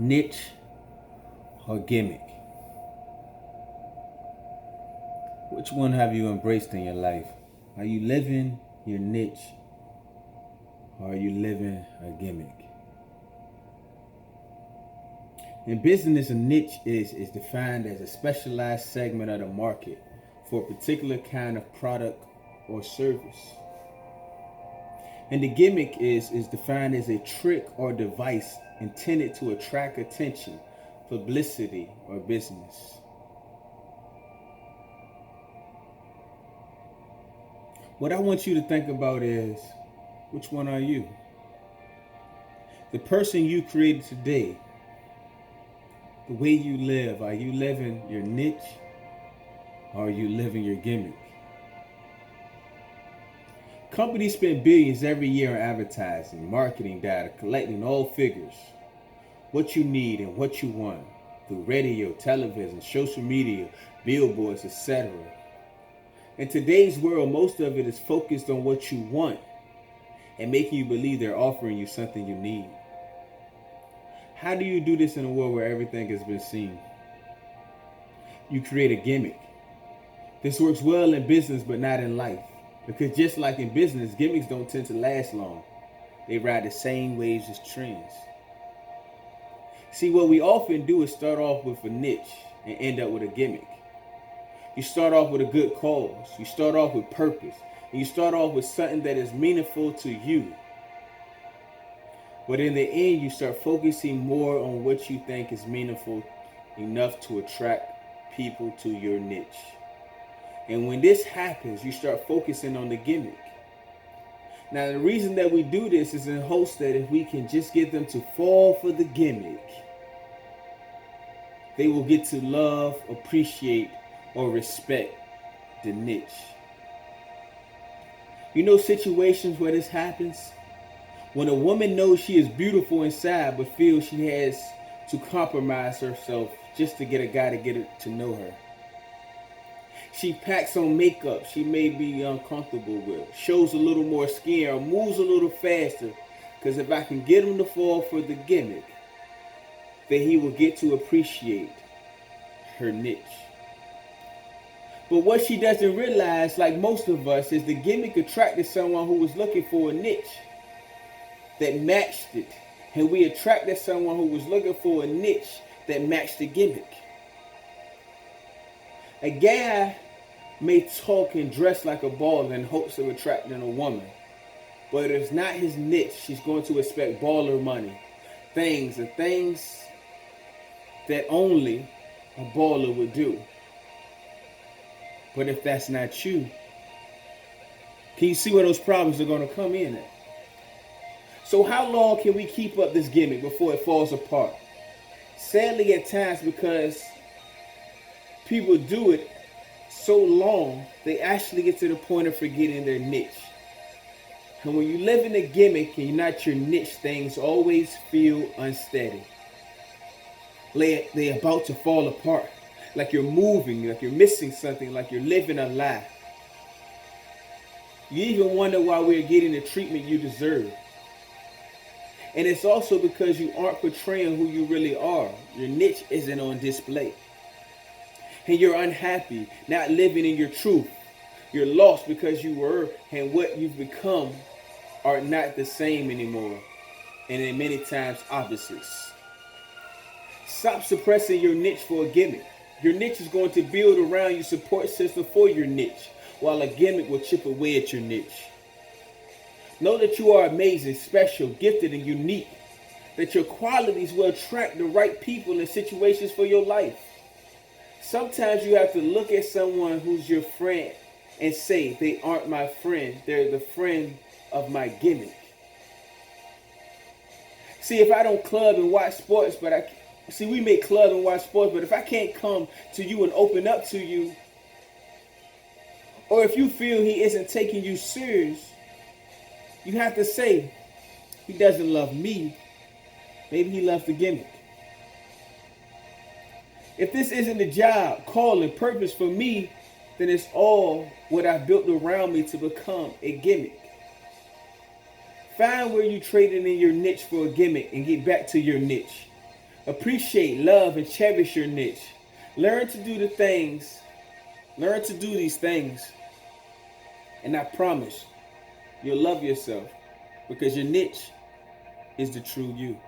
Niche or gimmick? Which one have you embraced in your life? Are you living your niche or are you living a gimmick? In business, a niche is defined as a specialized segment of the market for a particular kind of product or service. And the gimmick is defined as a trick or device intended to attract attention, publicity, or business. What I want you to think about is, which one are you? The person you created today, the way you live, are you living your niche or are you living your gimmick? Companies spend billions every year on advertising, marketing data, collecting all figures, what you need and what you want through radio, television, social media, billboards, etc. In today's world, most of it is focused on what you want and making you believe they're offering you something you need. How do you do this in a world where everything has been seen? You create a gimmick. This works well in business, but not in life. Because just like in business, gimmicks don't tend to last long. They ride the same waves as trends. See, what we often do is start off with a niche and end up with a gimmick. You start off with a good cause. You start off with purpose. And you start off with something that is meaningful to you. But in the end, you start focusing more on what you think is meaningful enough to attract people to your niche. And when this happens, you start focusing on the gimmick. Now, the reason that we do this is in hopes that if we can just get them to fall for the gimmick, they will get to love, appreciate, or respect the niche. You know situations where this happens? When a woman knows she is beautiful inside but feels she has to compromise herself just to get a guy to get to know her. She packs on makeup she may be uncomfortable with, shows a little more skin, or moves a little faster, because if I can get him to fall for the gimmick, then he will get to appreciate her niche. But what she doesn't realize, like most of us, is the gimmick attracted someone who was looking for a niche that matched it. And we attracted someone who was looking for a niche that matched the gimmick. A guy may talk and dress like a baller in hopes of attracting a woman. But if it's not his niche, she's going to expect baller money. Things that only a baller would do. But if that's not you, can you see where those problems are going to come in at? So how long can we keep up this gimmick before it falls apart? Sadly, at times, because people do it so long, they actually get to the point of forgetting their niche. And when you live in a gimmick and you're not your niche, things always feel unsteady. They're about to fall apart. Like you're moving, like you're missing something, like you're living a lie. You even wonder why we're getting the treatment you deserve. And it's also because you aren't portraying who you really are. Your niche isn't on display. And you're unhappy, not living in your truth. You're lost because you were and what you've become are not the same anymore. And in many times opposites. Stop suppressing your niche for a gimmick. Your niche is going to build around your support system for your niche, while a gimmick will chip away at your niche. Know that you are amazing, special, gifted, and unique. That your qualities will attract the right people and situations for your life. Sometimes you have to look at someone who's your friend and say, they aren't my friend, they're the friend of my gimmick. See, if I don't club and watch sports, we may club and watch sports, but if I can't come to you and open up to you, or if you feel he isn't taking you serious, you have to say, he doesn't love me. Maybe he loves the gimmick. If this isn't the job, calling, purpose for me, then it's all what I built around me to become a gimmick. Find where you traded in your niche for a gimmick and get back to your niche. Appreciate, love, and cherish your niche. Learn to do the things, learn to do these things, and I promise you'll love yourself because your niche is the true you.